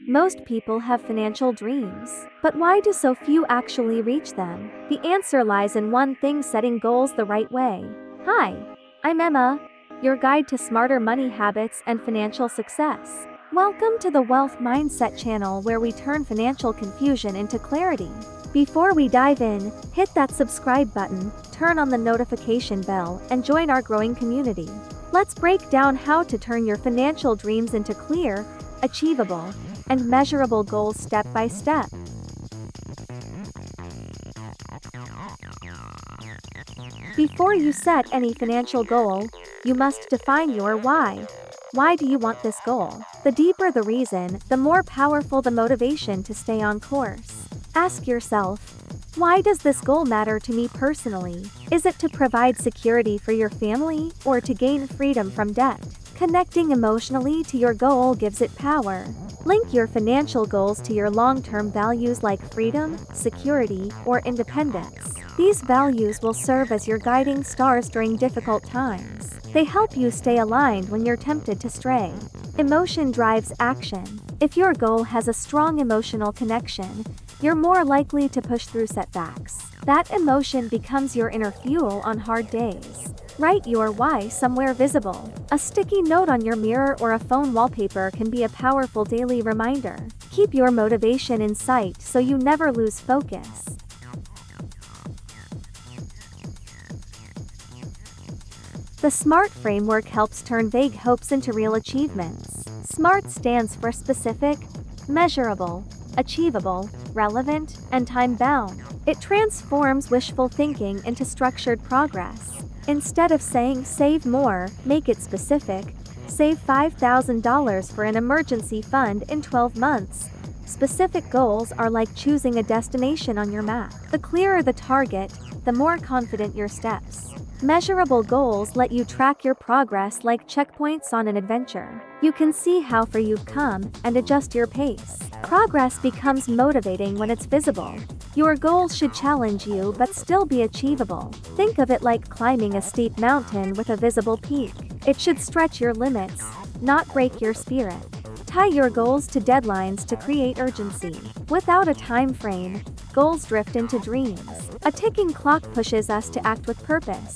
Most people have financial dreams. But why do so few actually reach them? The answer lies in one thing: setting goals the right way. Hi, I'm Emma, your guide to smarter money habits and financial success. Welcome to the Wealth Mindset channel, where we turn financial confusion into clarity. Before we dive in, hit that subscribe button, turn on the notification bell, and join our growing community. Let's break down how to turn your financial dreams into clear, achievable, and measurable goals step by step. Before you set any financial goal, you must define your why. Why do you want this goal? The deeper the reason, the more powerful the motivation to stay on course. Ask yourself, why does this goal matter to me personally? Is it to provide security for your family, or to gain freedom from debt? Connecting emotionally to your goal gives it power. Link your financial goals to your long-term values like freedom, security, or independence. These values will serve as your guiding stars during difficult times. They help you stay aligned when you're tempted to stray. Emotion drives action. If your goal has a strong emotional connection, you're more likely to push through setbacks. That emotion becomes your inner fuel on hard days. Write your why somewhere visible. A sticky note on your mirror or a phone wallpaper can be a powerful daily reminder. Keep your motivation in sight so you never lose focus. The SMART framework helps turn vague hopes into real achievements. SMART stands for specific, measurable, achievable, relevant, and time-bound. It transforms wishful thinking into structured progress. Instead of saying save more, make it specific. Save $5,000 for an emergency fund in 12 months. Specific goals are like choosing a destination on your map. The clearer the target, the more confident your steps. Measurable goals let you track your progress like checkpoints on an adventure. You can see how far you've come and adjust your pace. Progress becomes motivating when it's visible. Your goals should challenge you but still be achievable. Think of it like climbing a steep mountain with a visible peak. It should stretch your limits, not break your spirit. Tie your goals to deadlines to create urgency. Without a time frame, goals drift into dreams. A ticking clock pushes us to act with purpose.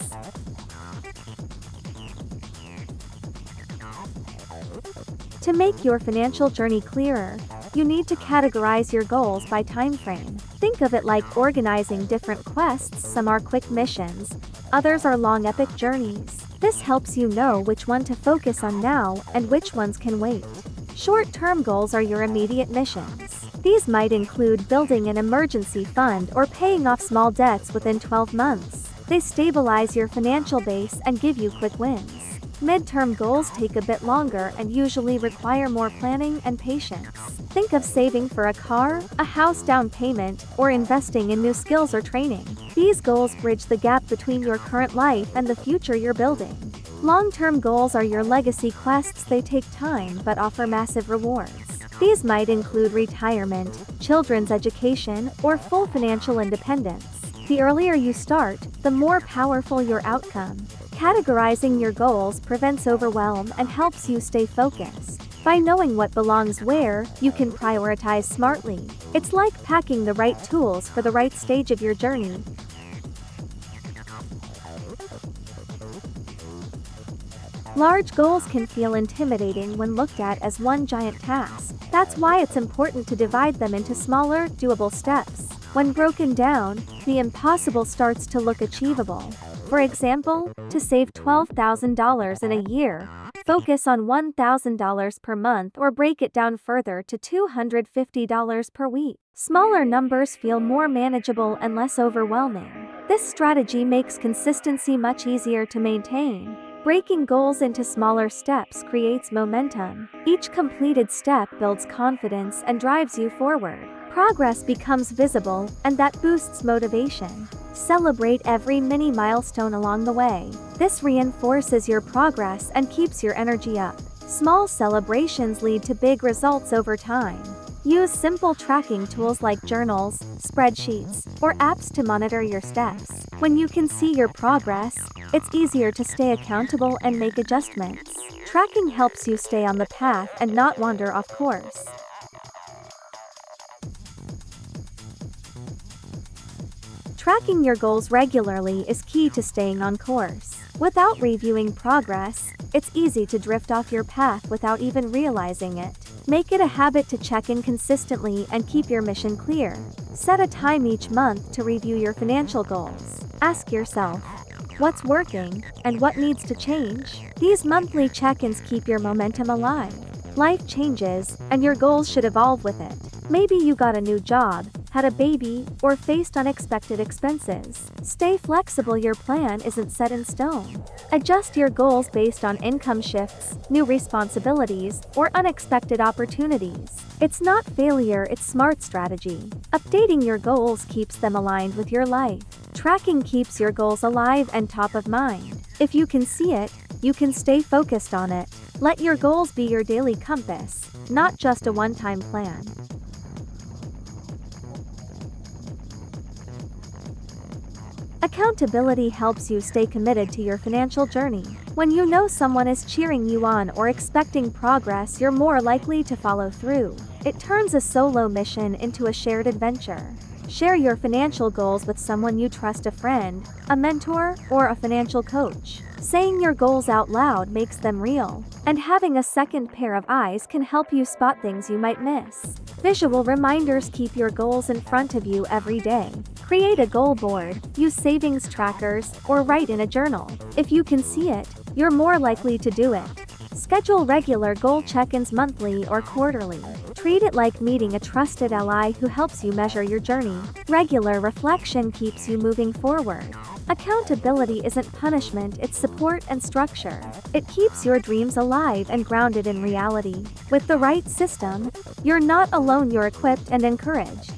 To make your financial journey clearer, you need to categorize your goals by time frame. Think of it like organizing different quests. Some are quick missions, others are long epic journeys. This helps you know which one to focus on now and which ones can wait. Short-term goals are your immediate missions. These might include building an emergency fund or paying off small debts within 12 months. They stabilize your financial base and give you quick wins. Mid-term goals take a bit longer and usually require more planning and patience. Think of saving for a car, a house down payment, or investing in new skills or training. These goals bridge the gap between your current life and the future you're building. Long-term goals are your legacy quests. They take time but offer massive rewards. These might include retirement, children's education, or full financial independence. The earlier you start, the more powerful your outcome. Categorizing your goals prevents overwhelm and helps you stay focused. By knowing what belongs where, you can prioritize smartly. It's like packing the right tools for the right stage of your journey. Large goals can feel intimidating when looked at as one giant task. That's why it's important to divide them into smaller, doable steps. When broken down, the impossible starts to look achievable. For example, to save $12,000 in a year, focus on $1,000 per month or break it down further to $250 per week. Smaller numbers feel more manageable and less overwhelming. This strategy makes consistency much easier to maintain. Breaking goals into smaller steps creates momentum. Each completed step builds confidence and drives you forward. Progress becomes visible, and that boosts motivation. Celebrate every mini milestone along the way. This reinforces your progress and keeps your energy up. Small celebrations lead to big results over time. Use simple tracking tools like journals, spreadsheets, or apps to monitor your steps. When you can see your progress, it's easier to stay accountable and make adjustments. Tracking helps you stay on the path and not wander off course. Tracking your goals regularly is key to staying on course. Without reviewing progress, it's easy to drift off your path without even realizing it. Make it a habit to check in consistently and keep your mission clear. Set a time each month to review your financial goals. Ask yourself, what's working, and what needs to change? These monthly check-ins keep your momentum alive. Life changes, and your goals should evolve with it. Maybe you got a new job, had a baby, or faced unexpected expenses. Stay flexible, your plan isn't set in stone. Adjust your goals based on income shifts, new responsibilities, or unexpected opportunities. It's not failure, it's smart strategy. Updating your goals keeps them aligned with your life. Tracking keeps your goals alive and top of mind. If you can see it, you can stay focused on it. Let your goals be your daily compass, not just a one-time plan. Accountability helps you stay committed to your financial journey. When you know someone is cheering you on or expecting progress, you're more likely to follow through. It turns a solo mission into a shared adventure. Share your financial goals with someone you trust, a friend, a mentor, or a financial coach. Saying your goals out loud makes them real, and having a second pair of eyes can help you spot things you might miss. Visual reminders keep your goals in front of you every day. Create a goal board, use savings trackers, or write in a journal. If you can see it, you're more likely to do it. Schedule regular goal check-ins monthly or quarterly. Treat it like meeting a trusted ally who helps you measure your journey. Regular reflection keeps you moving forward. Accountability isn't punishment, it's support and structure. It keeps your dreams alive and grounded in reality. With the right system, you're not alone, you're equipped and encouraged.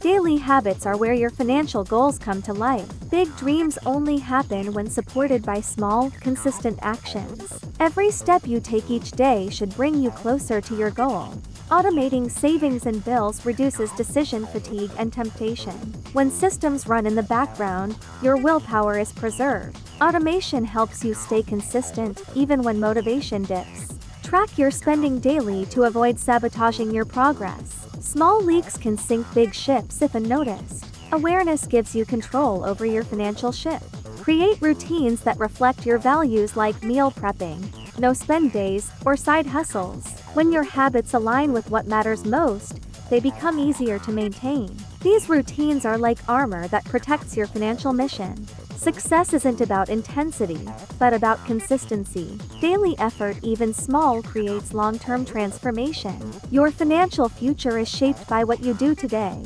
Daily habits are where your financial goals come to life. Big dreams only happen when supported by small, consistent actions. Every step you take each day should bring you closer to your goal. Automating savings and bills reduces decision fatigue and temptation. When systems run in the background, your willpower is preserved. Automation helps you stay consistent, even when motivation dips. Track your spending daily to avoid sabotaging your progress. Small leaks can sink big ships if unnoticed. Awareness gives you control over your financial ship. Create routines that reflect your values, like meal prepping, no-spend days, or side hustles. When your habits align with what matters most, they become easier to maintain. These routines are like armor that protects your financial mission. Success isn't about intensity, but about consistency. Daily effort, even small, creates long-term transformation. Your financial future is shaped by what you do today.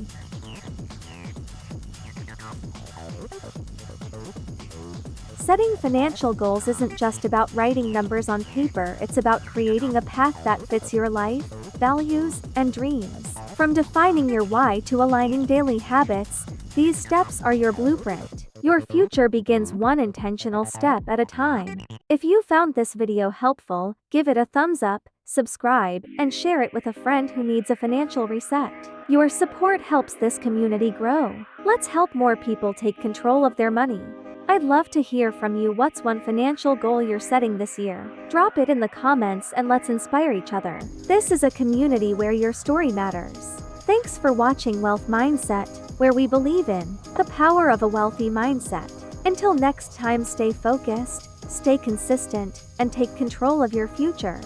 Setting financial goals isn't just about writing numbers on paper, it's about creating a path that fits your life, values, and dreams. From defining your why to aligning daily habits, these steps are your blueprint. Your future begins one intentional step at a time. If you found this video helpful, give it a thumbs up, subscribe, and share it with a friend who needs a financial reset. Your support helps this community grow. Let's help more people take control of their money. I'd love to hear from you. What's one financial goal you're setting this year? Drop it in the comments and let's inspire each other. This is a community where your story matters. Thanks for watching Wealth Mindset, where we believe in the power of a wealthy mindset. Until next time, stay focused, stay consistent, and take control of your future.